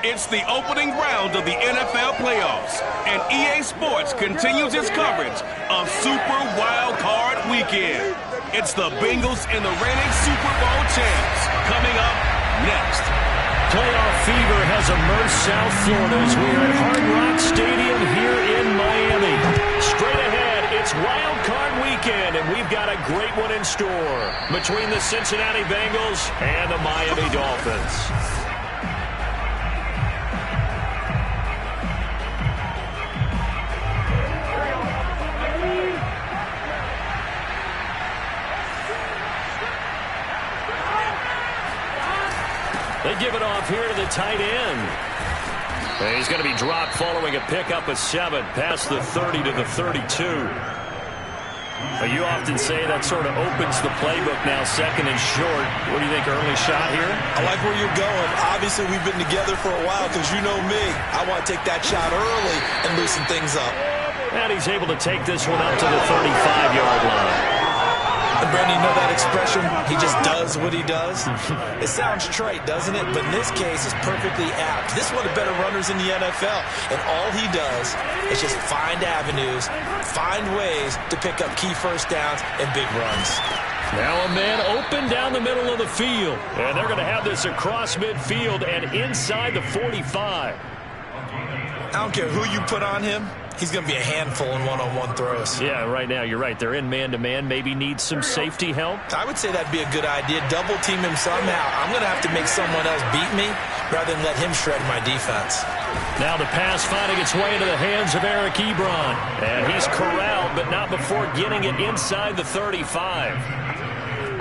It's the opening round of the NFL playoffs, and EA Sports continues its coverage of Super Wild Card Weekend. It's the Bengals and the reigning Super Bowl champs coming up next. Playoff fever has immersed South Florida as we are at Hard Rock Stadium here in Miami. Straight ahead, it's Wild Card Weekend, and we've got a great one in store between the Cincinnati Bengals and the Miami Dolphins. They give it off here to the tight end. And he's going to be dropped following a pickup of 7 past the 30 to the 32. But you often say that sort of opens the playbook now, second and short. What do you think, early shot here? I like where you're going. Obviously, we've been together for a while because you know me. I want to take that shot early and loosen things up. And he's able to take this one up to the 35-yard line. And Brandon, you know that expression, he just does what he does? It sounds trite, doesn't it? But in this case, it's perfectly apt. This is one of the better runners in the NFL. And all he does is just find avenues, find ways to pick up key first downs and big runs. Now a man open down the middle of the field. And they're going to have this across midfield and inside the 45. I don't care who you put on him. He's going to be a handful in one-on-one throws. Yeah, right now, you're right. They're in man-to-man. Maybe need some safety help. I would say that'd be a good idea. Double team him somehow. I'm going to have to make someone else beat me rather than let him shred my defense. Now the pass finding its way into the hands of Eric Ebron. And he's corralled, but not before getting it inside the 35.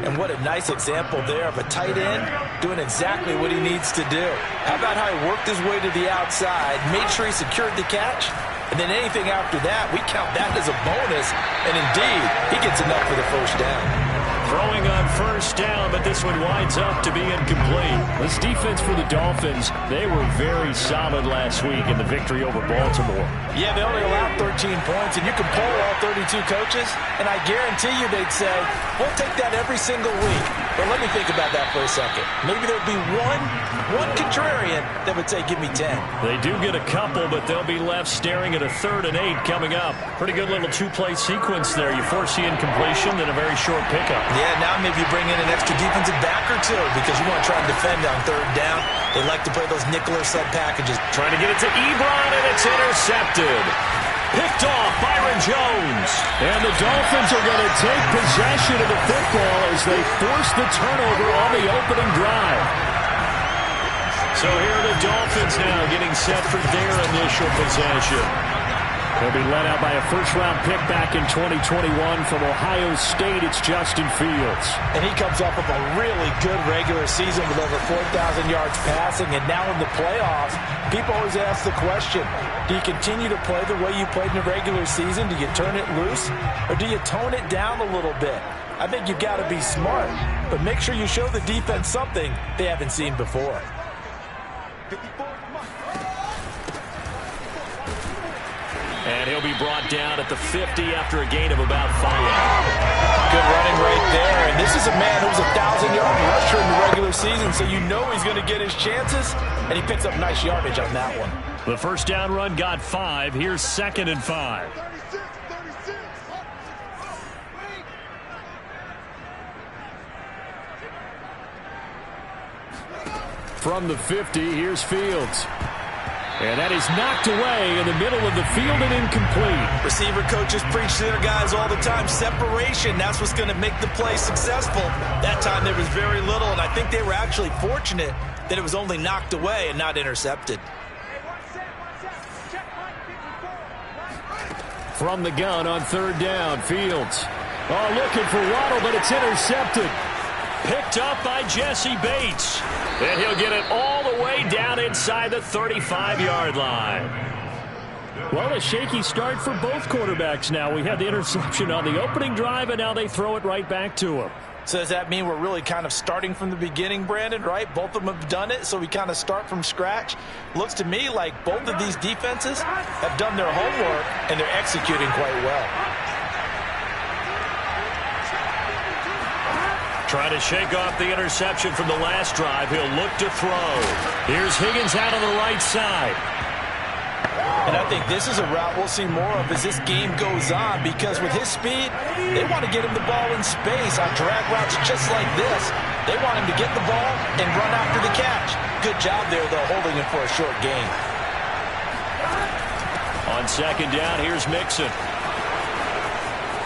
And what a nice example there of a tight end doing exactly what he needs to do. How about how he worked his way to the outside, made sure he secured the catch, and then anything after that, we count that as a bonus. And indeed, he gets enough for the first down. Throwing on first down, but this one winds up to be incomplete. This defense for the Dolphins, they were very solid last week in the victory over Baltimore. Yeah, they only allowed 13 points, and you can poll all 32 coaches, and I guarantee you they'd say, we'll take that every single week. But let me think about that for a second. Maybe there'd be one contrarian that would say, give me 10. They do get a couple, but they'll be left staring at a 3rd and 8 coming up. Pretty good little two-play sequence there. You force the incompletion, then a very short pickup. Yeah, now maybe you bring in an extra defensive back or two because you want to try and defend on 3rd down. They like to play those nickel or sub packages. Trying to get it to Ebron, and it's intercepted. Picked off Byron Jones. And the Dolphins are going to take possession of the football as they force the turnover on the opening drive. So here are the Dolphins now getting set for their initial possession. They'll be led out by a first-round pick back in 2021 from Ohio State. It's Justin Fields. And he comes up with a really good regular season with over 4,000 yards passing. And now in the playoffs, people always ask the question, do you continue to play the way you played in the regular season? Do you turn it loose? Or do you tone it down a little bit? I think you've got to be smart. But make sure you show the defense something they haven't seen before. And he'll be brought down at the 50 after a gain of about 5. Good running right there. And this is a man who's a 1,000-yard rusher in the regular season, so you know he's going to get his chances. And he picks up nice yardage on that one. The first down run got 5. Here's 2nd and 5. From the 50, here's Fields. And that is knocked away in the middle of the field and incomplete. Receiver coaches preach to their guys all the time. Separation, that's what's going to make the play successful. That time there was very little, and I think they were actually fortunate that it was only knocked away and not intercepted. From the gun on 3rd down, Fields. Oh, looking for Waddle, but it's intercepted. Picked up by Jesse Bates. And he'll get it all the way down inside the 35-yard line. Well, a shaky start for both quarterbacks now. We had the interception on the opening drive, and now they throw it right back to him. So does that mean we're really kind of starting from the beginning, Brandon, right? Both of them have done it, so we kind of start from scratch. Looks to me like both of these defenses have done their homework, and they're executing quite well. Trying to shake off the interception from the last drive. He'll look to throw. Here's Higgins out on the right side. And I think this is a route we'll see more of as this game goes on, because with his speed, they want to get him the ball in space on drag routes just like this. They want him to get the ball and run after the catch. Good job there, though, holding him for a short gain. On 2nd down, here's Mixon.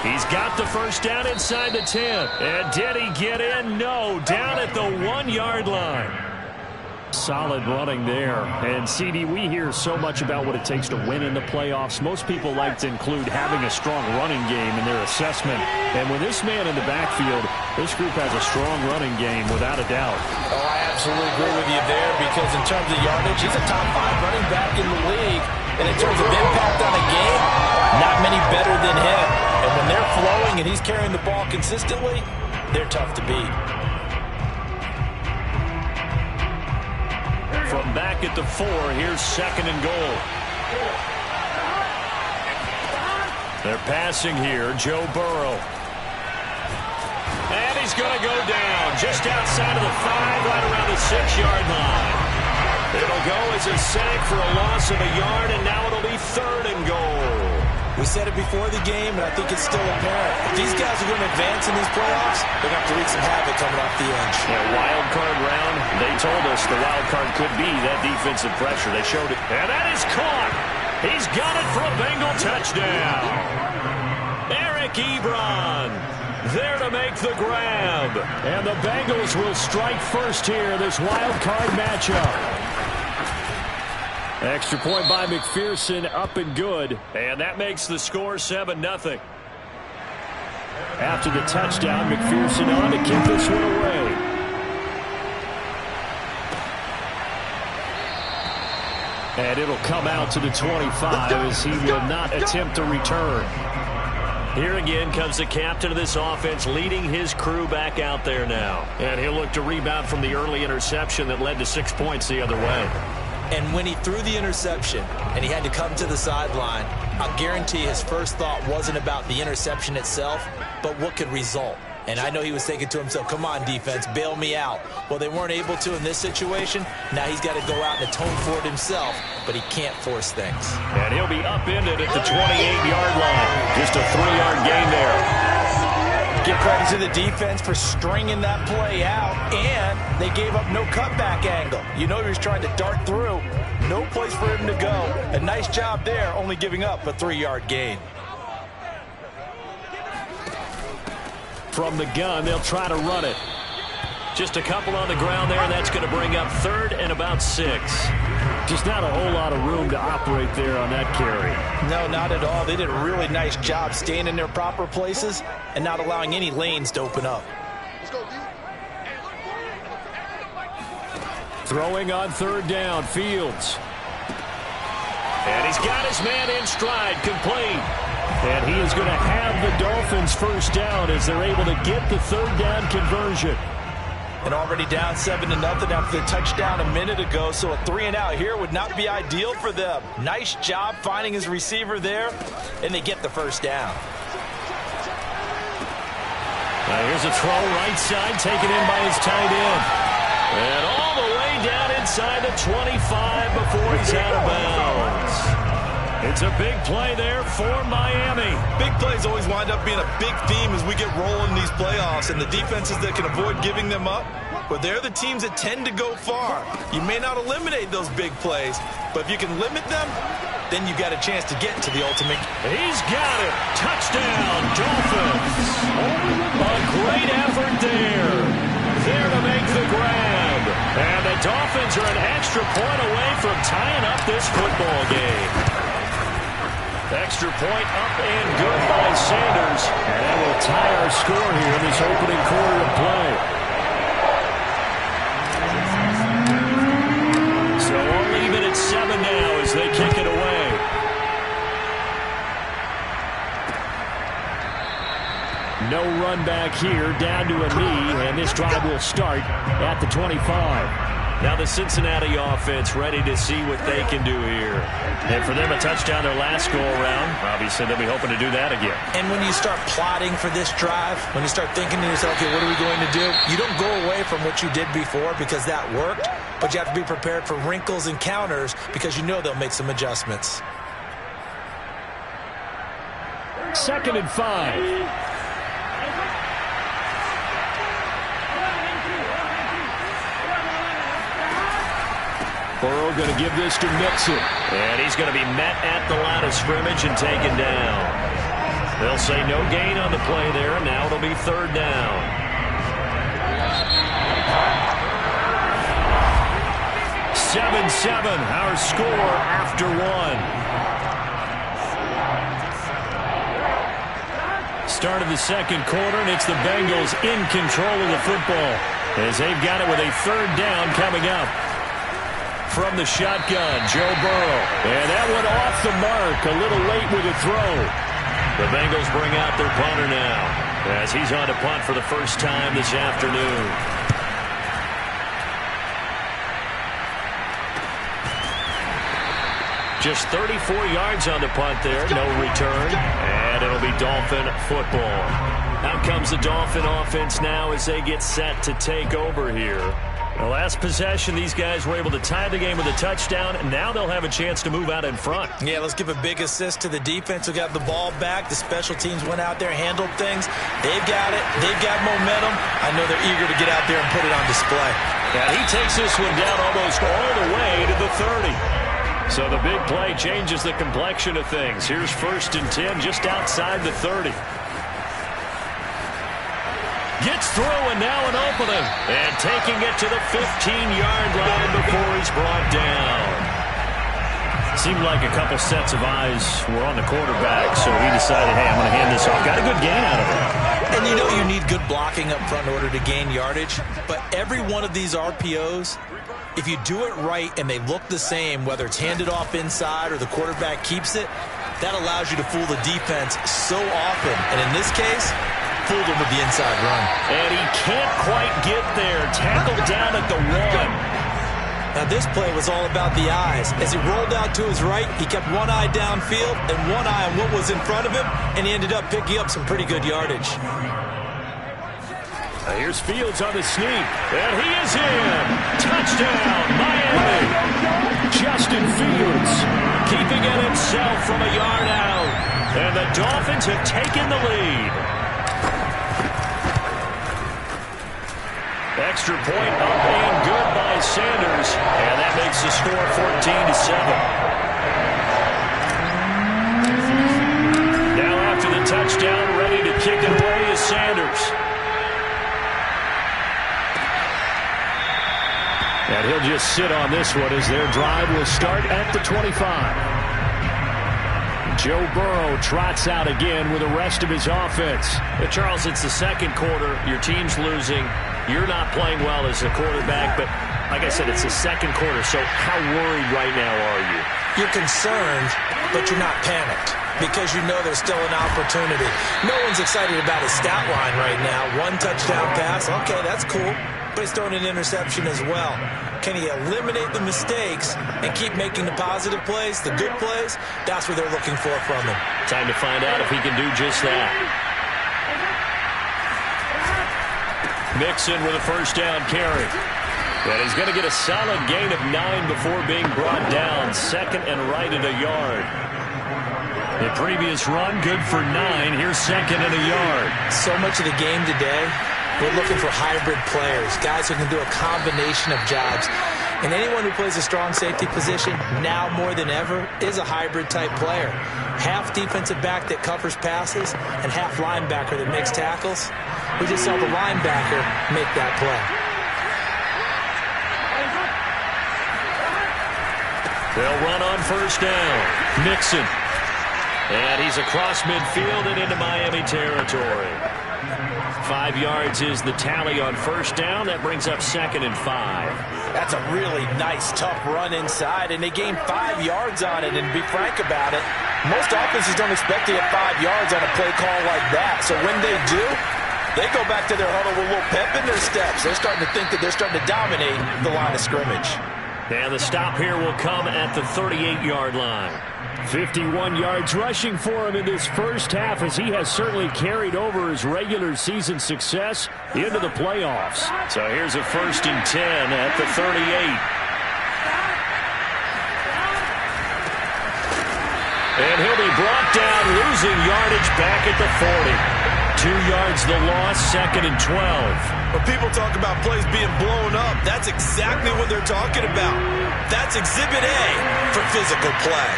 He's got the first down inside the 10. And did he get in? No, down at the 1-yard line. Solid running there. And, CD, we hear so much about what it takes to win in the playoffs. Most people like to include having a strong running game in their assessment. And with this man in the backfield, this group has a strong running game without a doubt. Oh, I absolutely agree with you there because in terms of yardage, he's a top 5 running back in the league. And in terms of impact on a game, not many better than him. And when they're flowing and he's carrying the ball consistently, they're tough to beat. From back at the 4, here's 2nd and goal. They're passing here, Joe Burrow. And he's going to go down just outside of the 5, right around the 6-yard line. It'll go as a sack for a loss of a yard, and now it'll be 3rd and goal. We said it before the game, and I think it's still apparent. If these guys are going to advance in these playoffs, they're going to have to wreak some havoc coming off the edge. Yeah, wild card round. They told us the wild card could be that defensive pressure. They showed it. And that is caught. He's got it for a Bengal touchdown. Eric Ebron there to make the grab. And the Bengals will strike first here, this wild card matchup. Extra point by McPherson, up and good. And that makes the score 7-0. After the touchdown, McPherson on to kick this one away. And it'll come out to the 25 as he will not attempt to return. Here again comes the captain of this offense leading his crew back out there now. And he'll look to rebound from the early interception that led to 6 points the other way. And when he threw the interception and he had to come to the sideline, I'll guarantee his first thought wasn't about the interception itself, but what could result. And I know he was thinking to himself, come on, defense, bail me out. Well, they weren't able to in this situation. Now he's got to go out and atone for it himself, but he can't force things. And he'll be upended at the 28-yard line. Just a 3-yard gain there. Give credit to the defense for stringing that play out, and they gave up no cutback angle. You know he was trying to dart through. No place for him to go. A nice job there, only giving up a 3-yard gain. From the gun, they'll try to run it. Just a couple on the ground there, and that's going to bring up 3rd and about 6. Just not a whole lot of room to operate there on that carry. No, not at all. They did a really nice job staying in their proper places and not allowing any lanes to open up. Throwing on 3rd down, Fields. And he's got his man in stride, complete. And he is going to have the Dolphins first down as they're able to get the 3rd down conversion. And already down 7-0 after the touchdown a minute ago, so a 3-and-out here would not be ideal for them. Nice job finding his receiver there, and they get the first down. Here's a throw right side, taken in by his tight end. And all the way down inside the 25 before he's out of bounds. It's a big play there for Miami. Big plays always wind up being a big theme as we get rolling in these playoffs, and the defenses that can avoid giving them up, but they're the teams that tend to go far. You may not eliminate those big plays, but if you can limit them, then you got a chance to get to the ultimate. He's got it. Touchdown, Dolphins. A great effort there. There to make the grab. And the Dolphins are an extra point away from tying up this football game. Extra point up and good by Sanders. And that will tie our score here in this opening quarter of play. So we'll leave it at 7 now as they kick it away. No run back here, down to a knee, and this drive will start at the 25. Now the Cincinnati offense ready to see what they can do here. And for them, a touchdown their last go-around. Obviously, they'll be hoping to do that again. And when you start plotting for this drive, when you start thinking to yourself, okay, what are we going to do? You don't go away from what you did before because that worked, but you have to be prepared for wrinkles and counters because you know they'll make some adjustments. 2nd and 5. Burrow going to give this to Mixon. And he's going to be met at the line of scrimmage and taken down. They'll say no gain on the play there. Now it'll be third down. 7-7, our score after one. Start of the second quarter, and it's the Bengals in control of the football as they've got it with a third down coming up. From the shotgun, Joe Burrow. And that one off the mark, a little late with a throw. The Bengals bring out their punter now as he's on to punt for the first time this afternoon. Just 34 yards on the punt there, no return, and it'll be Dolphin football. Out comes the Dolphin offense now as they get set to take over here. The last possession, these guys were able to tie the game with a touchdown, and now they'll have a chance to move out in front. Yeah, let's give a big assist to the defense who got the ball back. The special teams went out there, handled things. They've got it. They've got momentum. I know they're eager to get out there and put it on display. And he takes this one down almost all the way to the 30. So the big play changes the complexion of things. Here's 1st and 10 just outside the 30. Gets through, and now an opening. And taking it to the 15-yard line before he's brought down. Seemed like a couple sets of eyes were on the quarterback, so he decided, hey, I'm going to hand this off. Got a good gain out of it. And you know you need good blocking up front in order to gain yardage. But every one of these RPOs, if you do it right and they look the same, whether it's handed off inside or the quarterback keeps it, that allows you to fool the defense so often. And in this case, fooled him with the inside run. And he can't quite get there. Tackled down at the 1. Now this play was all about the eyes. As he rolled out to his right, he kept one eye downfield and one eye on what was in front of him, and he ended up picking up some pretty good yardage. Here's Fields on the sneak, and he is in. Touchdown, Miami. Justin Fields keeping it himself from a yard out, and the Dolphins have taken the lead. Extra point up and good by Sanders, and that makes the score 14-7. Now after the touchdown, ready to kick it away is Sanders. And he'll just sit on this one as their drive will start at the 25. Joe Burrow trots out again with the rest of his offense. But Charles, it's the second quarter. Your team's losing. You're not playing well as a quarterback, but like I said, it's the second quarter, so how worried right now are you? You're concerned, but you're not panicked because you know there's still an opportunity. No one's excited about his stat line right now. One touchdown pass, okay, that's cool, but he's throwing an interception as well. Can he eliminate the mistakes and keep making the positive plays, the good plays? That's what they're looking for from him. Time to find out if he can do just that. Mixon with a first down carry. And he's going to get a solid gain of 9 before being brought down. Second and right at a yard. The previous run, good for 9. Here's second and a yard. So much of the game today, we're looking for hybrid players, guys who can do a combination of jobs. And anyone who plays a strong safety position, now more than ever, is a hybrid-type player. Half defensive back that covers passes and half linebacker that makes tackles. We just saw the linebacker make that play. They'll run on first down. Mixon. And he's across midfield and into Miami territory. 5 yards is the tally on first down. That brings up 2nd and 5. That's a really nice, tough run inside, and they gained 5 yards on it. And to be frank about it, most offenses don't expect to get 5 yards on a play call like that. So when they do, they go back to their huddle with a little pep in their steps. They're starting to think that they're starting to dominate the line of scrimmage. And the stop here will come at the 38-yard line. 51 yards rushing for him in this first half as he has certainly carried over his regular season success into the playoffs. So here's a 1st and 10 at the 38. And he'll be brought down, losing yardage back at the 40. 2 yards the loss, 2nd and 12. When people talk about plays being blown up, that's exactly what they're talking about. That's Exhibit A for physical play.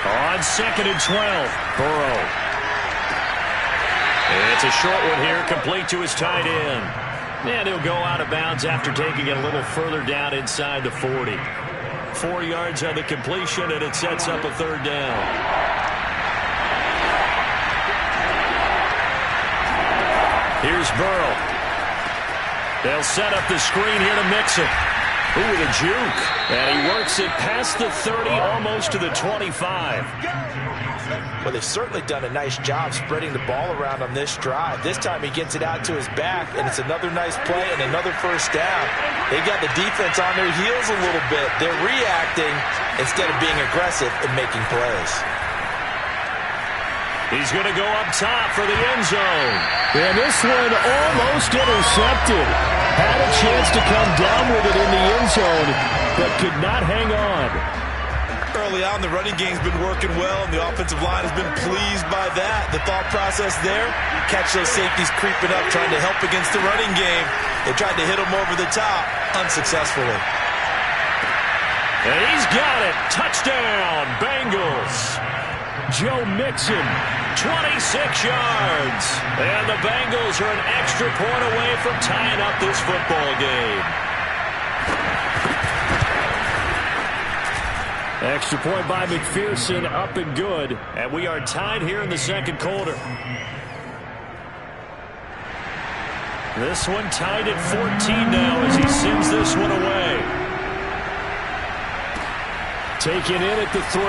On 2nd and 12, Burrow. It's a short one here, complete to his tight end. And he'll go out of bounds after taking it a little further down inside the 40. 4 yards on the completion, and it sets up a 3rd down. Here's Burrow. They'll set up the screen here to Mixon. Ooh, with a juke. And he works it past the 30, almost to the 25. Well, they've certainly done a nice job spreading the ball around on this drive. This time he gets it out to his back, and it's another nice play and another 1st down. They got the defense on their heels a little bit. They're reacting instead of being aggressive and making plays. He's going to go up top for the end zone. And this one almost intercepted. Had a chance to come down with it in the end zone, but could not hang on. Early on, the running game's been working well, and the offensive line has been pleased by that. The thought process there, catch those safeties creeping up, trying to help against the running game. They tried to hit them over the top, unsuccessfully. And he's got it. Touchdown, Bengals. Joe Mixon, 26 yards. And the Bengals are an extra point away from tying up this football game. extra point by McPherson, up and good. And we are tied here in the 2nd quarter. This one tied at 14 now as he sends this one away. Taken in at the 3.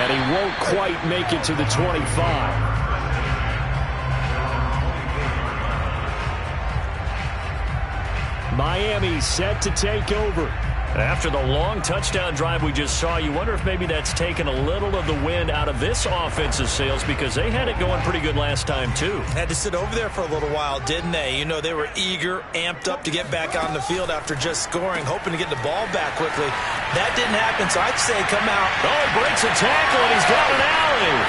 And he won't quite make it to the 25. Miami set to take over. After the long touchdown drive we just saw, you wonder if maybe that's taken a little of the wind out of this offensive sails, because they had it going pretty good last time too. Had to sit over there for a little while, didn't they? You know, they were eager, amped up to get back on the field after just scoring, hoping to get the ball back quickly. That didn't happen, so I'd say come out. Oh, breaks a tackle, and he's got an alley.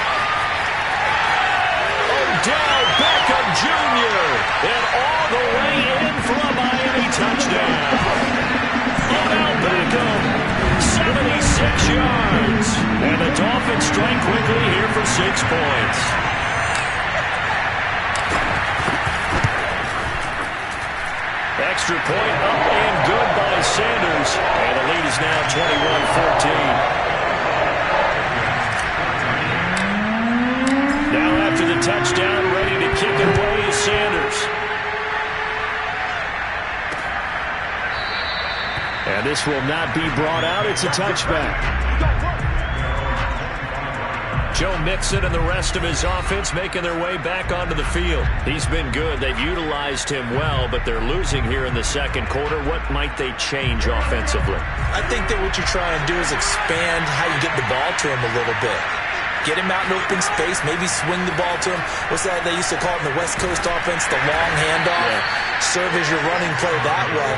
Odell Beckham Jr. and all the way in for a Miami touchdown. Odell Beckham, 76 yards. And the Dolphins strike quickly here for 6 points. Extra point up and good by Sanders. And the lead is now 21-14. Now after the touchdown, ready to kick it away is Sanders. And this will not be brought out. It's a touchback. Joe Mixon and the rest of his offense making their way back onto the field. He's been good. They've utilized him well, but they're losing here in the 2nd quarter. What might they change offensively? I think that what you try and do is expand how you get the ball to him a little bit. Get him out in open space, maybe swing the ball to him. What's that they used to call it in the West Coast offense, the long handoff? Yeah. Serve as your running play that way,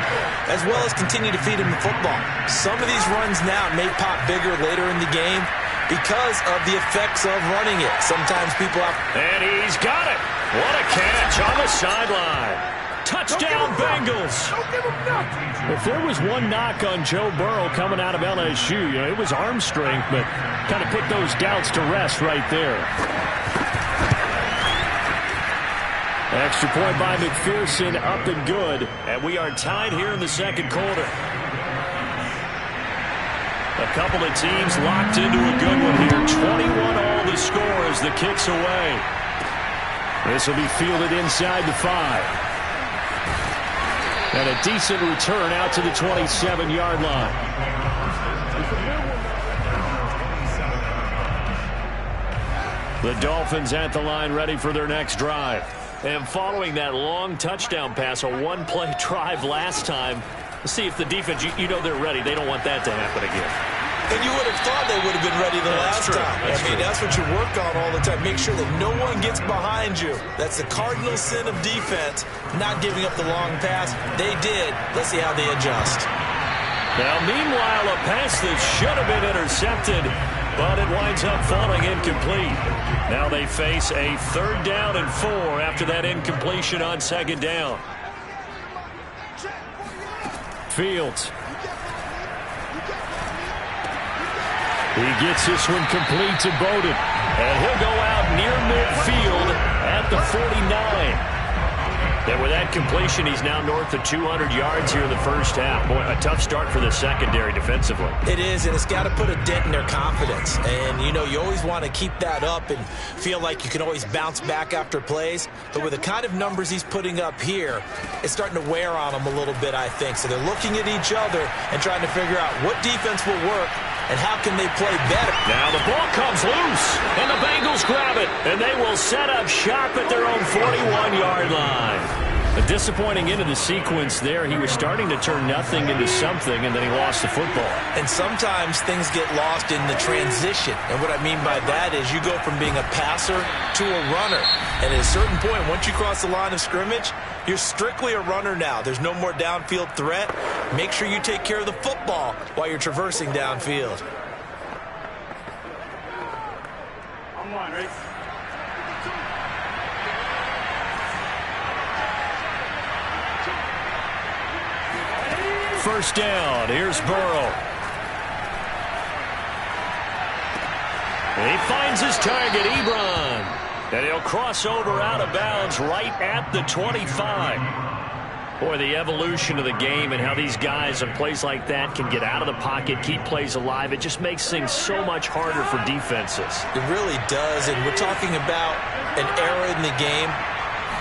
as well as continue to feed him the football. Some of these runs now may pop bigger later in the game because of the effects of running it. Sometimes people have... And he's got it. What a catch on the sideline. Touchdown, Bengals. If there was one knock on Joe Burrow coming out of LSU, you know, it was arm strength, but kind of put those doubts to rest right there. Extra point by McPherson, up and good. And we are tied here in the 2nd quarter. A couple of teams locked into a good one here. 21 all the score as the kick's away. This will be fielded inside the 5. And a decent return out to the 27-yard line. The Dolphins at the line ready for their next drive. And following that long touchdown pass, a one-play drive last time, see if the defense, you know they're ready. They don't want that to happen again. And you would have thought they would have been ready the last time. That's what you work on all the time. Make sure that no one gets behind you. That's the cardinal sin of defense, not giving up the long pass. They did. Let's see how they adjust. Now, meanwhile, a pass that should have been intercepted, but it winds up falling incomplete. Now they face a 3rd down and 4 after that incompletion on 2nd down. He gets this one complete to Bowden. And he'll go out near midfield at the 49. And with that completion, he's now north of 200 yards here in the first half. Boy, a tough start for the secondary defensively. It is, and it's got to put a dent in their confidence. And, you know, you always want to keep that up and feel like you can always bounce back after plays. But with the kind of numbers he's putting up here, it's starting to wear on them a little bit, I think. So they're looking at each other and trying to figure out what defense will work and how can they play better. Now the ball comes loose, and the Bengals grab it, and they will set up shop at their own 41-yard line. A disappointing end of the sequence there. He was starting to turn nothing into something, and then he lost the football. And sometimes things get lost in the transition. And what I mean by that is you go from being a passer to a runner. And at a certain point, once you cross the line of scrimmage, you're strictly a runner now. There's no more downfield threat. Make sure you take care of the football while you're traversing downfield. I'm one, right? First down. Here's Burrow. And he finds his target, Ebron. And he'll cross over out of bounds right at the 25. Boy, the evolution of the game and how these guys on plays like that can get out of the pocket, keep plays alive, it just makes things so much harder for defenses. It really does, and we're talking about an era in the game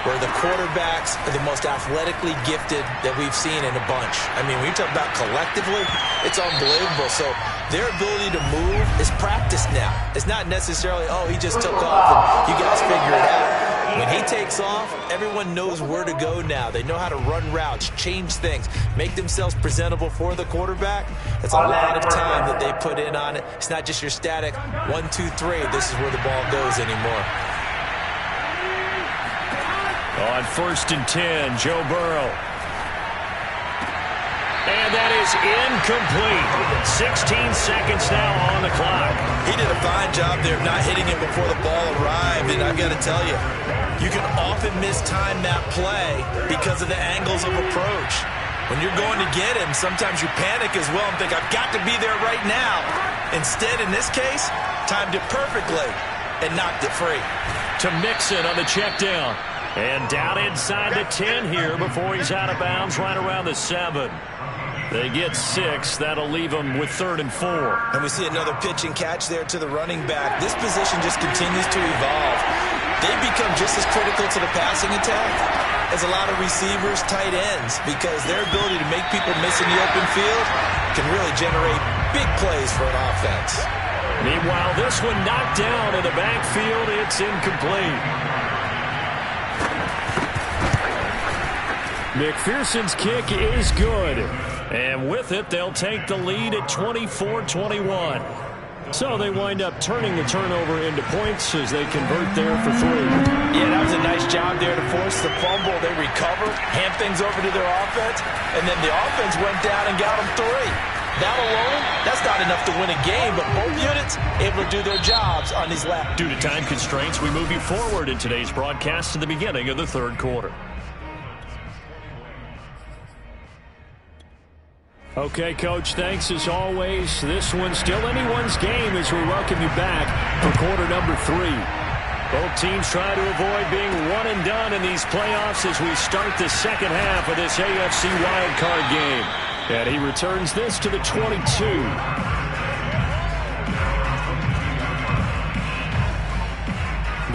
where the quarterbacks are the most athletically gifted that we've seen in a bunch. I mean, when you talk about collectively, it's unbelievable. So their ability to move is practiced now. It's not necessarily, oh, he just took off and you guys figure it out. When he takes off, everyone knows where to go now. They know how to run routes, change things, make themselves presentable for the quarterback. It's a lot of time that they put in on it. It's not just your static 1, 2, 3. This is where the ball goes anymore. On 1st and 10, Joe Burrow. And that is incomplete. 16 seconds now on the clock. He did a fine job there of not hitting it before the ball arrived, and I've got to tell you, you can often mistime that play because of the angles of approach. When you're going to get him, sometimes you panic as well and think, I've got to be there right now. Instead, in this case, timed it perfectly and knocked it free. To Mixon on the check down. And down inside the 10 here before he's out of bounds right around the 7. They get 6. That'll leave them with 3rd and 4. And we see another pitch and catch there to the running back. This position just continues to evolve. They become just as critical to the passing attack as a lot of receivers, tight ends, because their ability to make people miss in the open field can really generate big plays for an offense. Meanwhile, this one knocked down in the backfield. It's incomplete. McPherson's kick is good. And with it, they'll take the lead at 24-21. So they wind up turning the turnover into points as they convert there for 3. Yeah, that was a nice job there to force the fumble. They recovered, hand things over to their offense, and then the offense went down and got them 3. That alone, that's not enough to win a game, but both units able to do their jobs on these laps. Due to time constraints, we move you forward in today's broadcast to the beginning of the 3rd quarter. Okay, Coach, thanks as always. This one's still anyone's game as we welcome you back for quarter number 3. Both teams try to avoid being one and done in these playoffs as we start the second half of this AFC wildcard game. And he returns this to the 22.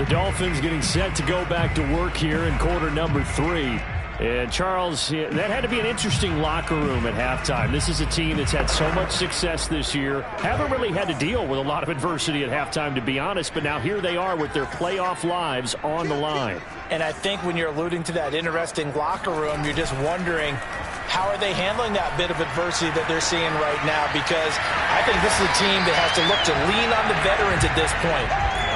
The Dolphins getting set to go back to work here in quarter number 3. And, Charles, that had to be an interesting locker room at halftime. This is a team that's had so much success this year. Haven't really had to deal with a lot of adversity at halftime, to be honest. But now here they are with their playoff lives on the line. And I think when you're alluding to that interesting locker room, you're just wondering, how are they handling that bit of adversity that they're seeing right now? Because I think this is a team that has to look to lean on the veterans at this point.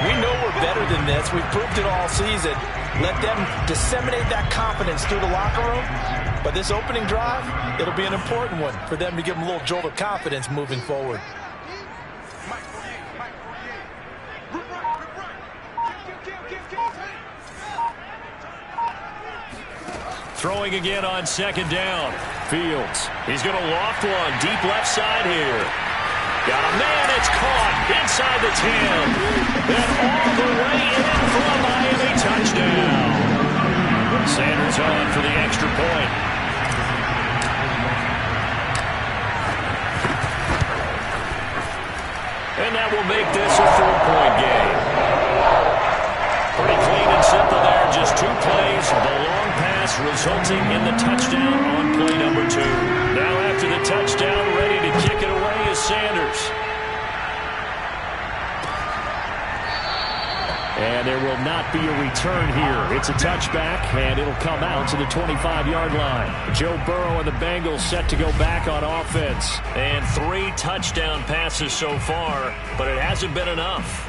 We know we're better than this. We've proved it all season. Let them disseminate that confidence through the locker room. But this opening drive, it'll be an important one for them to give them a little jolt of confidence moving forward. Throwing again on 2nd down. Fields. He's going to loft one deep left side here. Got a man, it's caught inside the 10. And all the way in for a Miami touchdown. Sanders on for the extra point. And that will make this a 4-point game. Pretty clean and simple there. Just 2 plays. The long pass resulting in the touchdown on play number 2. Now after the touchdown, ready to kick it away is Sanders. And there will not be a return here. It's a touchback, and it'll come out to the 25-yard line. Joe Burrow and the Bengals set to go back on offense. And 3 touchdown passes so far, but it hasn't been enough.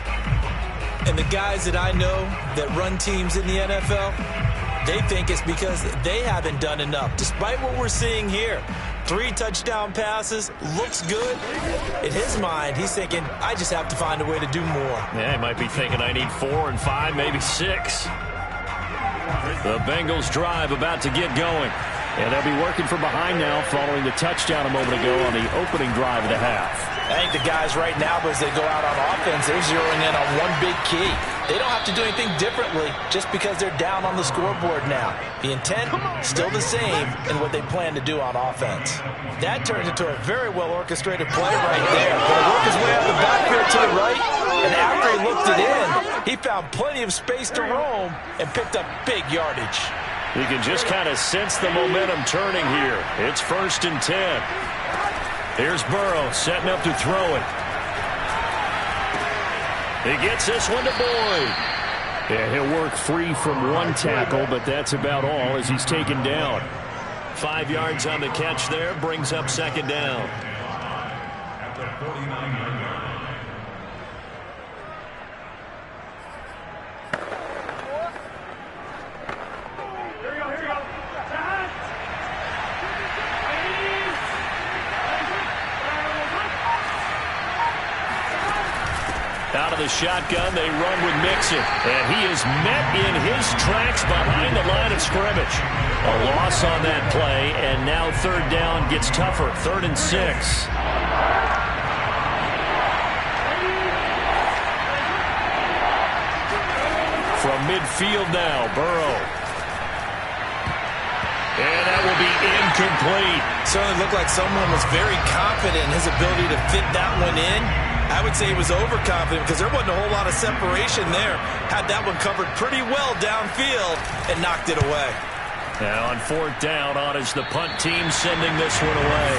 And the guys that I know that run teams in the NFL, they think it's because they haven't done enough, despite what we're seeing here. 3 touchdown passes, looks good. In his mind, he's thinking, I just have to find a way to do more. Yeah, he might be thinking I need 4 and 5, maybe 6. The Bengals drive about to get going. And they'll be working from behind now following the touchdown a moment ago on the opening drive of the half. I think the guys right now, as they go out on offense, they're zeroing in on one big key. They don't have to do anything differently just because they're down on the scoreboard now. The intent, still the same in what they plan to do on offense. That turned into a very well-orchestrated play right there. Going to work his way out the backfield to the right, and after he looked it in, he found plenty of space to roam and picked up big yardage. You can just kind of sense the momentum turning here. It's 1st and 10. Here's Burrow setting up to throw it. He gets this one to Boyd. Yeah, he'll work free from 1 tackle, but that's about all as he's taken down. 5 yards on the catch there, brings up 2nd down. Out of the shotgun, they run with Mixon. And he is met in his tracks behind the line of scrimmage. A loss on that play, and now 3rd down gets tougher. 3rd and 6. From midfield now, Burrow. And that will be incomplete. Certainly looked like someone was very confident in his ability to fit that one in. I would say he was overconfident because there wasn't a whole lot of separation there. Had that one covered pretty well downfield and knocked it away. Now on 4th down, on is the punt team sending this one away.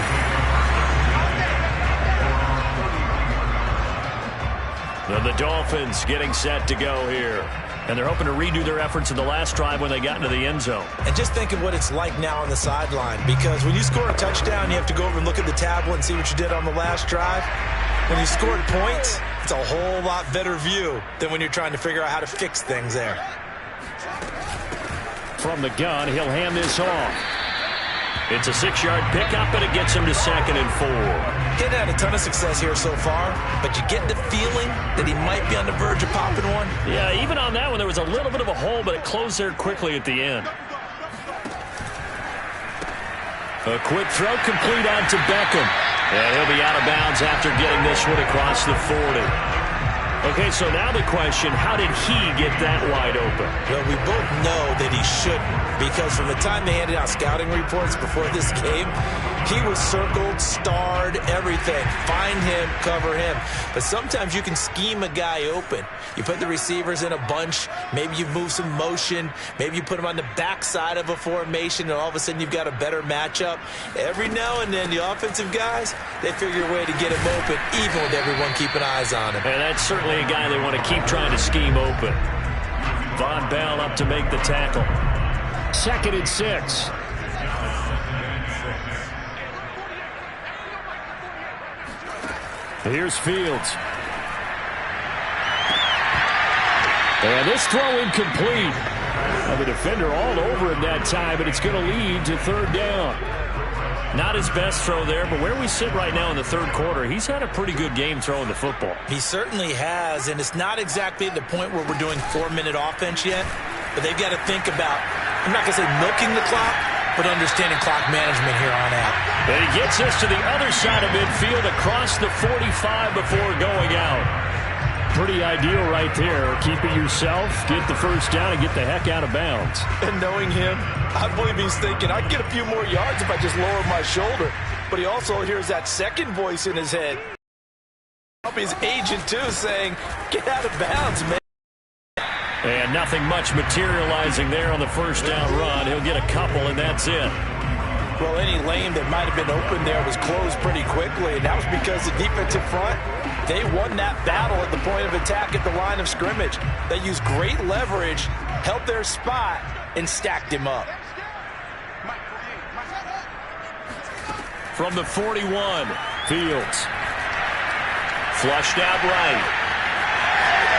The Dolphins getting set to go here. And they're hoping to redo their efforts in the last drive when they got into the end zone. And just think of what it's like now on the sideline, because when you score a touchdown, you have to go over and look at the tablet and see what you did on the last drive. When you scored points, it's a whole lot better view than when you're trying to figure out how to fix things there. From the gun, he'll hand this off. It's a 6-yard pickup, and it gets him to 2nd and 4. He hadn't had a ton of success here so far, but you get the feeling that he might be on the verge of popping one. Yeah, even on that one, there was a little bit of a hole, but it closed there quickly at the end. A quick throw complete out to Beckham. And he'll be out of bounds after getting this one across the 40. Okay, so now the question, how did he get that wide open? Well, we both know that he shouldn't, because from the time they handed out scouting reports before this game, he was circled, starred, everything. Find him, cover him. But sometimes you can scheme a guy open. You put the receivers in a bunch. Maybe you move some motion. Maybe you put them on the backside of a formation, and all of a sudden you've got a better matchup. Every now and then, the offensive guys, they figure a way to get him open, even with everyone keeping eyes on him. And that's certainly a guy they want to keep trying to scheme open. Von Bell up to make the tackle. 2nd and 6. Here's Fields. And this throw incomplete. Now the defender all over him that time, but it's going to lead to 3rd down. Not his best throw there, but where we sit right now in the 3rd quarter, he's had a pretty good game throwing the football. He certainly has, and it's not exactly at the point where we're doing 4-minute offense yet, but they've got to think about, I'm not going to say milking the clock, but understanding clock management here on out. And he gets us to the other side of midfield across the 45 before going out. Pretty ideal right there. Keep it yourself, get the first down, and get the heck out of bounds. And knowing him, I believe he's thinking, I can get a few more yards if I just lower my shoulder. But he also hears that second voice in his head. His agent, too, saying, get out of bounds, man. And nothing much materializing there on the first down run. He'll get a couple, and that's it. Well, any lane that might have been open there was closed pretty quickly, and that was because the defensive front, they won that battle at the point of attack at the line of scrimmage. They used great leverage, held their spot, and stacked him up. From the 41, Fields. Flushed out right.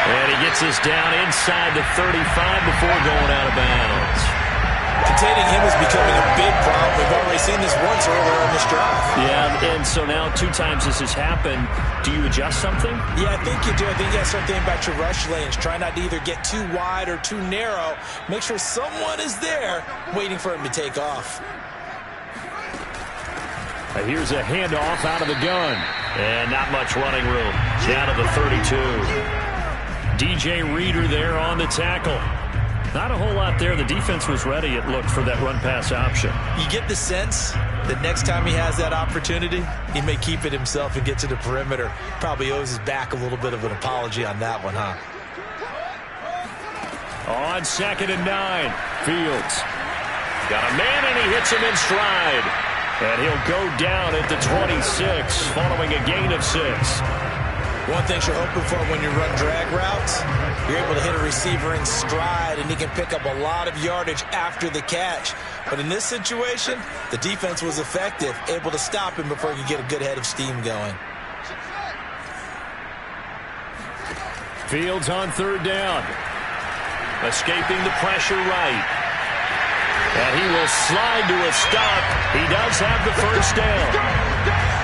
And he gets us down inside the 35 before going out of bounds. Containing him is becoming a big problem. We've already seen this once earlier in this drive. Yeah, and so now 2 times this has happened. Do you adjust something? Yeah, I think you do. I think you got to start thinking about your rush lanes. Try not to either get too wide or too narrow. Make sure someone is there waiting for him to take off. Here's a handoff out of the gun. And not much running room. Down to the 32. DJ Reader there on the tackle. Not a whole lot there. The defense was ready, it looked, for that run-pass option. You get the sense that next time he has that opportunity, he may keep it himself and get to the perimeter. Probably owes his back a little bit of an apology on that one, huh? On 2nd and 9, Fields. Got a man, and he hits him in stride. And he'll go down at the 26, following a gain of 6. One thing you're hoping for when you run drag routes, you're able to hit a receiver in stride, and he can pick up a lot of yardage after the catch. But in this situation, the defense was effective, able to stop him before he could get a good head of steam going. Fields on 3rd down. Escaping the pressure right. And he will slide to a stop. He does have the first down.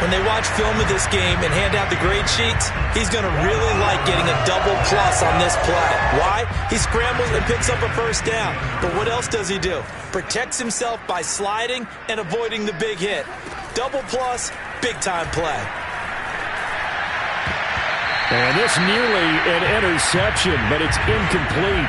When they watch film of this game and hand out the grade sheets, he's going to really like getting a double plus on this play. Why? He scrambles and picks up a first down. But what else does he do? Protects himself by sliding and avoiding the big hit. Double plus, big-time play. And this nearly an interception, but it's incomplete.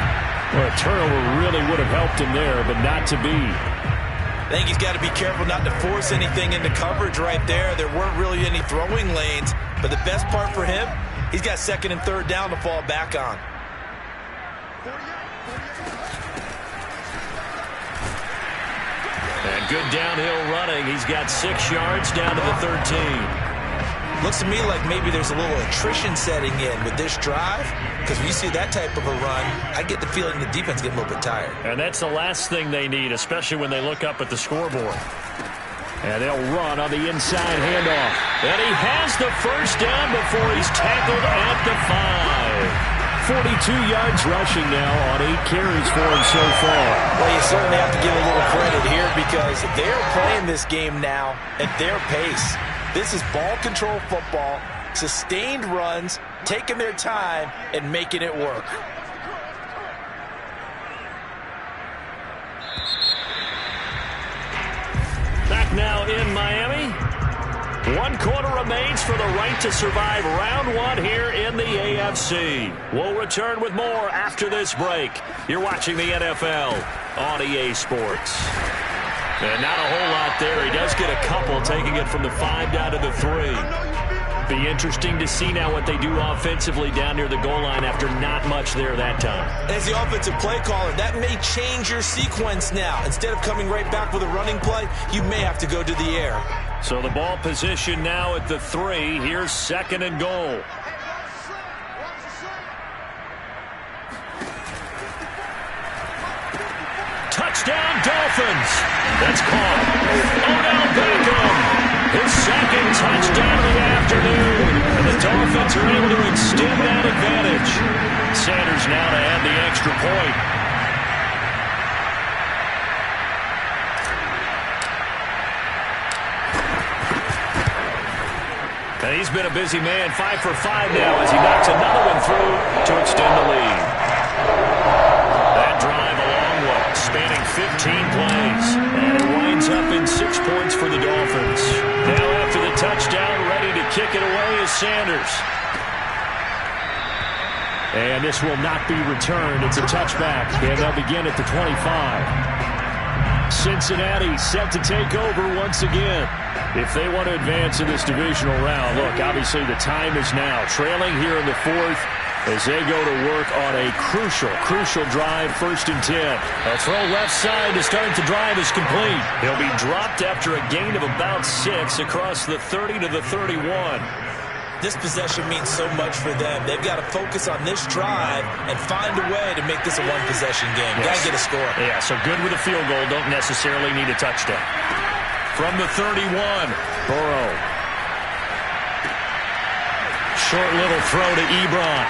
Well, a turnover really would have helped him there, but not to be. I think he's got to be careful not to force anything into coverage right there. There weren't really any throwing lanes, but the best part for him, he's got 2nd and 3rd down to fall back on. And good downhill running. He's got 6 yards down to the 13. Looks to me like maybe there's a little attrition setting in with this drive, because when you see that type of a run, I get the feeling the defense is getting a little bit tired. And that's the last thing they need, especially when they look up at the scoreboard. And they'll run on the inside handoff. And he has the first down before he's tackled at the 5. 42 yards rushing now on 8 carries for him so far. Well, you certainly have to give a little credit here because they're playing this game now at their pace. This is ball control football, sustained runs, taking their time, and making it work. Back now in Miami. 1 quarter remains for the right to survive round 1 here in the AFC. We'll return with more after this break. You're watching the NFL on EA Sports. And not a whole lot there. He does get a couple, taking it from the 5 down to the 3. Be interesting to see now what they do offensively down near the goal line after not much there that time. As the offensive play caller, that may change your sequence now. Instead of coming right back with a running play, you may have to go to the air. So the ball position now at the 3. Here's 2nd and goal. Touchdown, Dolphins. That's caught. Odell Beckham. His 2nd touchdown of the afternoon. And the Dolphins are able to extend that advantage. Sanders now to add the extra point. And he's been a busy man, 5 for 5 now as he knocks another one through to extend the lead. That drive a long way, spanning 15 plays. And it winds Sanders. And this will not be returned. It's a touchback, and they'll begin at the 25. Cincinnati set to take over once again. If they want to advance in this divisional round, look, obviously the time is now. Trailing here in the fourth as they go to work on a crucial drive, 1st and 10. A throw left side to start the drive is complete. He'll be dropped after a gain of about 6 across the 30 to the 31. This possession means so much for them. They've got to focus on this drive and find a way to make this a one-possession game. Yes. Got to get a score. Yeah, so good with a field goal. Don't necessarily need a touchdown. From the 31, Burrow. Short little throw to Ebron.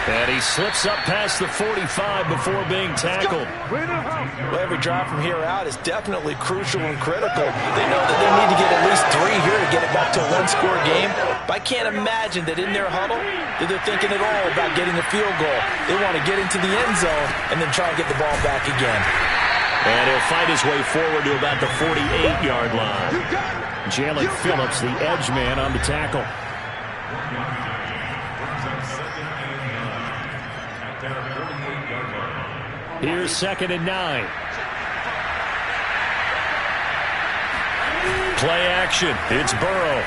And he slips up past the 45 before being tackled. Well, every drive from here out is definitely crucial and critical. They know that they need to get at least 3 here to get it back to a one-score game. But I can't imagine that in their huddle that they're thinking at all about getting a field goal. They want to get into the end zone and then try and get the ball back again. And he'll fight his way forward to about the 48-yard line. Jalen Phillips, the edge man on the tackle. Here's 2nd and 9. Play action. It's Burrow.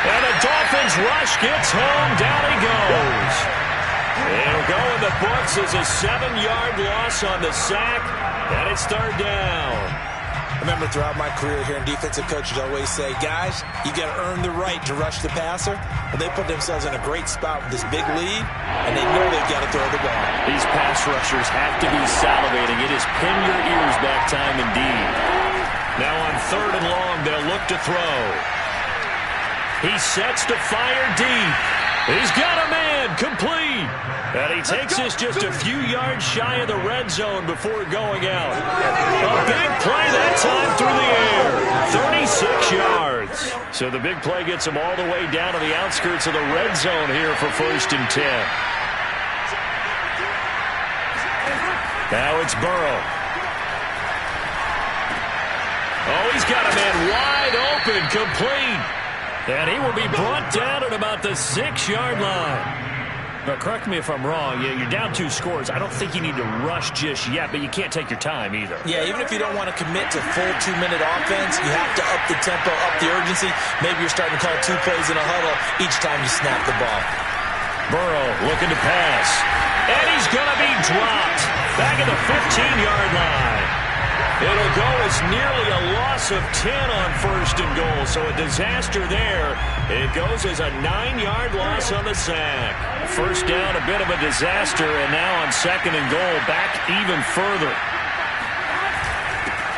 And the Dolphins rush gets home. Down he goes. It'll go in the books as a 7-yard loss on the sack. And it's 3rd down. I remember throughout my career hearing defensive coaches always say, guys, you got to earn the right to rush the passer. And they put themselves in a great spot with this big lead, and they know they've got to throw the ball. These pass rushers have to be salivating. It is pin your ears back time indeed. Now on 3rd and long, they'll look to throw. He sets to fire deep. He's got a man, complete. And he takes this just a few yards shy of the red zone before going out. A big play that time through the air. 36 yards. So the big play gets him all the way down to the outskirts of the red zone here for 1st and 10. Now it's Burrow. Oh, he's got a man wide open, complete. And he will be brought down at about the 6-yard line. Now, correct me if I'm wrong. Yeah, you're down 2 scores. I don't think you need to rush just yet, but you can't take your time either. Yeah, even if you don't want to commit to full 2-minute offense, you have to up the tempo, up the urgency. Maybe you're starting to call 2 plays in a huddle each time you snap the ball. Burrow looking to pass. And he's going to be dropped back at the 15-yard line. It'll go as nearly a loss of 10 on 1st and goal, so a disaster there. It goes as a 9-yard loss on the sack. 1st down, a bit of a disaster, and now on 2nd and goal, back even further.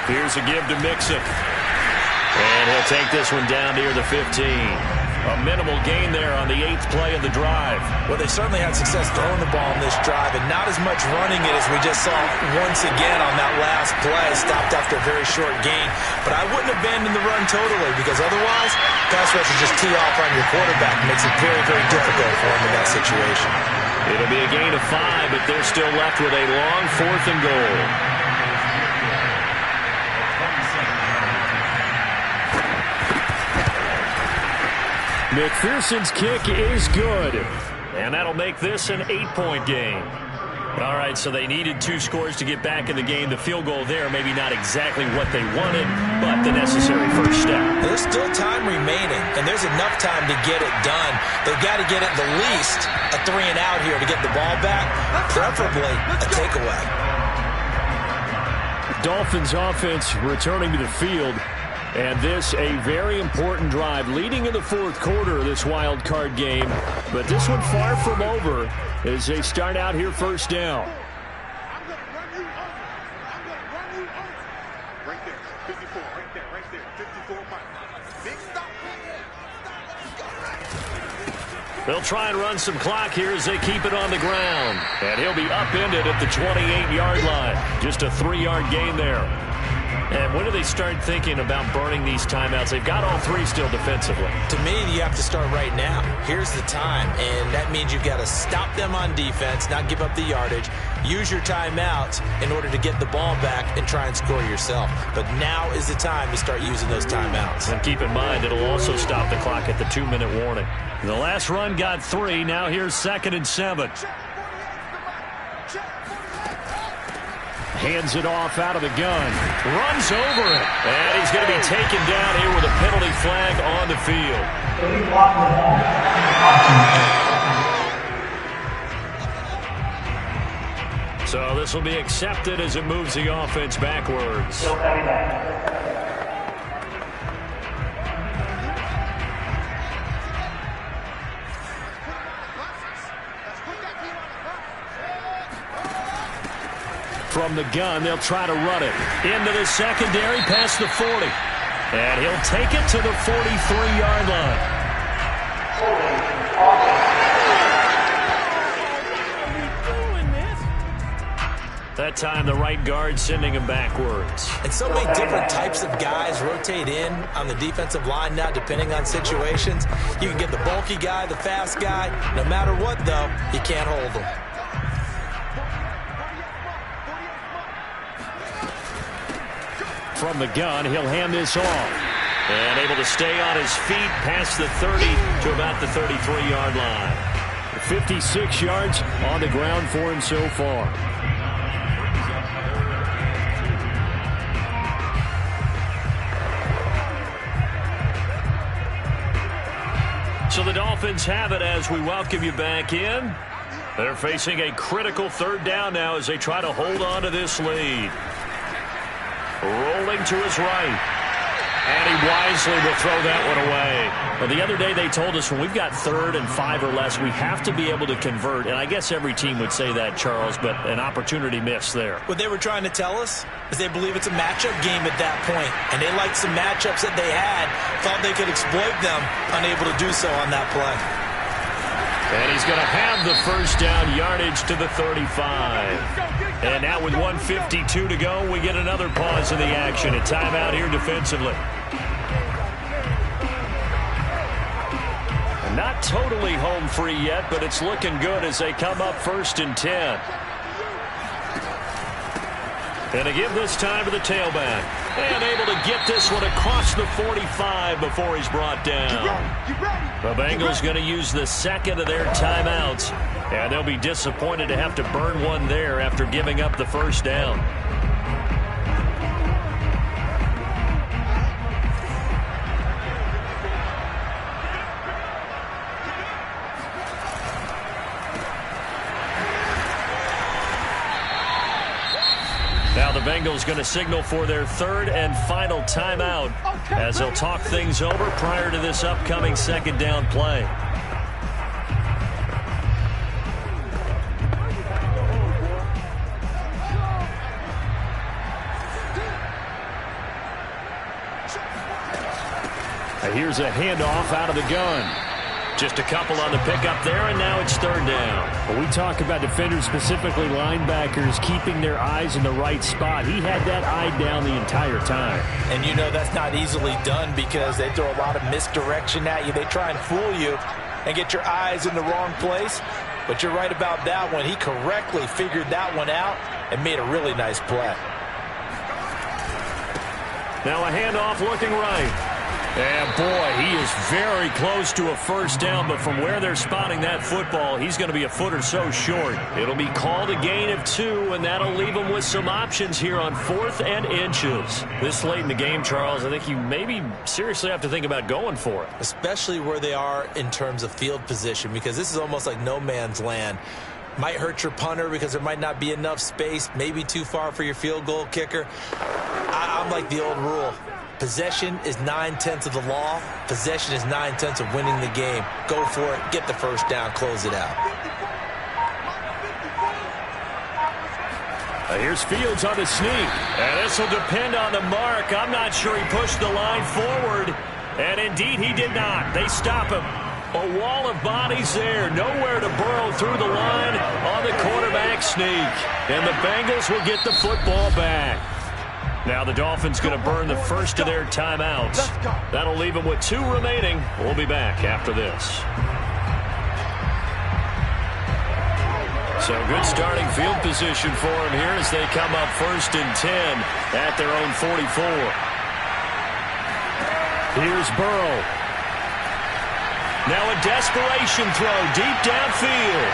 Here's a give to Mixon. And he'll take this one down near the 15. A minimal gain there on the 8th play of the drive. Well, they certainly had success throwing the ball in this drive, and not as much running it as we just saw once again on that last play. Stopped after a very short gain. But I wouldn't abandon the run totally, because otherwise, pass rushers just tee off on your quarterback. It makes it very, very difficult for him in that situation. It'll be a gain of 5, but they're still left with a long 4th and goal. McPherson's kick is good, and that'll make this an 8-point game. All right, so they needed 2 scores to get back in the game. The field goal there, maybe not exactly what they wanted, but the necessary first step. There's still time remaining, and there's enough time to get it done. They've got to get at the least a 3-and-out here to get the ball back, preferably a takeaway. Dolphins offense returning to the field. And this a very important drive leading in the 4th quarter of this wild card game. But this one far from over as they start out here 1st down. I'm going to run you over. I'm going to run you over. Right there. 54. Right there. Right there. 54 miles. Big stop. They'll try and run some clock here as they keep it on the ground. And he'll be upended at the 28-yard line. Just a 3-yard gain there. And when do they start thinking about burning these timeouts? They've got all three still defensively. To me, you have to start right now. Here's the time, and that means you've got to stop them on defense, not give up the yardage, use your timeouts in order to get the ball back and try and score yourself. But now is the time to start using those timeouts. And keep in mind, it'll also stop the clock at the 2-minute warning. The last run got 3. Now here's 2nd and 7. Hands it off out of the gun. Runs over it. And he's going to be taken down here with a penalty flag on the field. So this will be accepted as it moves the offense backwards. From the gun, they'll try to run it. Into the secondary, past the 40. And he'll take it to the 43-yard line. That time, the right guard sending him backwards. And so many different types of guys rotate in on the defensive line now, depending on situations. You can get the bulky guy, the fast guy. No matter what, though, you can't hold them. From the gun, he'll hand this off. And able to stay on his feet past the 30 to about the 33-yard line. 56 yards on the ground for him so far. So the Dolphins have it as we welcome you back in. They're facing a critical 3rd down now as they try to hold on to this lead. Rolling to his right. And he wisely will throw that one away. Well, the other day they told us when we've got 3rd and 5 or less, we have to be able to convert. And I guess every team would say that, Charles, but an opportunity missed there. What they were trying to tell us is they believe it's a matchup game at that point. And they liked some matchups that they had, thought they could exploit them, unable to do so on that play. And he's going to have the first down, yardage to the 35. And now with 1:52 to go, we get another pause in the action. A timeout here defensively. And not totally home free yet, but it's looking good as they come up 1st and 10. And to give this time to the tailback. And able to get this one across the 45 before he's brought down. The Bengals going to use the 2nd of their timeouts. And they'll be disappointed to have to burn one there after giving up the first down. Now the Bengals going to signal for their 3rd and final timeout as they'll talk things over prior to this upcoming 2nd down play. Here's a handoff out of the gun. Just a couple on the pickup there, and now it's 3rd down. When we talk about defenders, specifically linebackers, keeping their eyes in the right spot, he had that eye down the entire time. And you know that's not easily done because they throw a lot of misdirection at you. They try and fool you and get your eyes in the wrong place. But you're right about that one. He correctly figured that one out and made a really nice play. Now a handoff looking right. And boy, he is very close to a first down, but from where they're spotting that football, he's going to be a foot or so short. It'll be called a gain of 2, and that'll leave him with some options here on 4th and inches. This late in the game, Charles, I think you maybe seriously have to think about going for it. Especially where they are in terms of field position, because this is almost like no man's land. Might hurt your punter because there might not be enough space, maybe too far for your field goal kicker. I'm like the old rule. Possession is 9/10 of the law. Possession is 9/10 of winning the game. Go for it. Get the first down. Close it out. Here's Fields on the sneak. And this will depend on the mark. I'm not sure he pushed the line forward. And indeed, he did not. They stop him. A wall of bodies there. Nowhere to burrow through the line on the quarterback sneak. And the Bengals will get the football back. Now the Dolphins going to burn the first of their timeouts. That'll leave them with 2 remaining. We'll be back after this. So good starting field position for them here as they come up 1st and 10 at their own 44. Here's Burrow. Now a desperation throw deep downfield.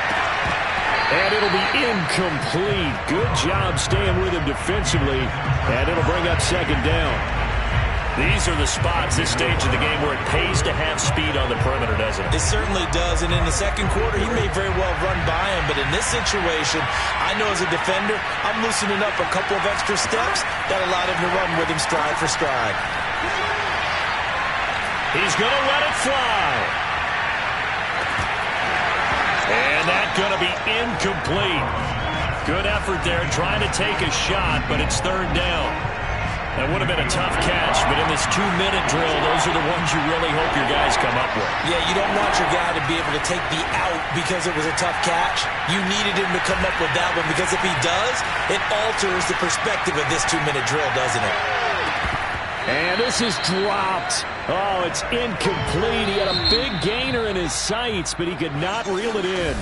And it'll be incomplete. Good job staying with him defensively. And it'll bring up 2nd down. These are the spots, this stage of the game, where it pays to have speed on the perimeter, doesn't it? It certainly does. And in the 2nd quarter, he may very well run by him. But in this situation, I know as a defender, I'm loosening up a couple of extra steps that allowed him to run with him stride for stride. He's going to let it fly. And that's going to be incomplete. Good effort there trying to take a shot, but it's 3rd down. That would have been a tough catch, but in this 2-minute drill, those are the ones you really hope your guys come up with. Yeah, you don't want your guy to be able to take the out because it was a tough catch. You needed him to come up with that one because if he does, it alters the perspective of this 2-minute drill, doesn't it? And this is dropped. Oh, it's incomplete. He had a big gainer in his sights, but he could not reel it in.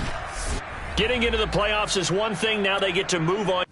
Getting into the playoffs is one thing. Now they get to move on.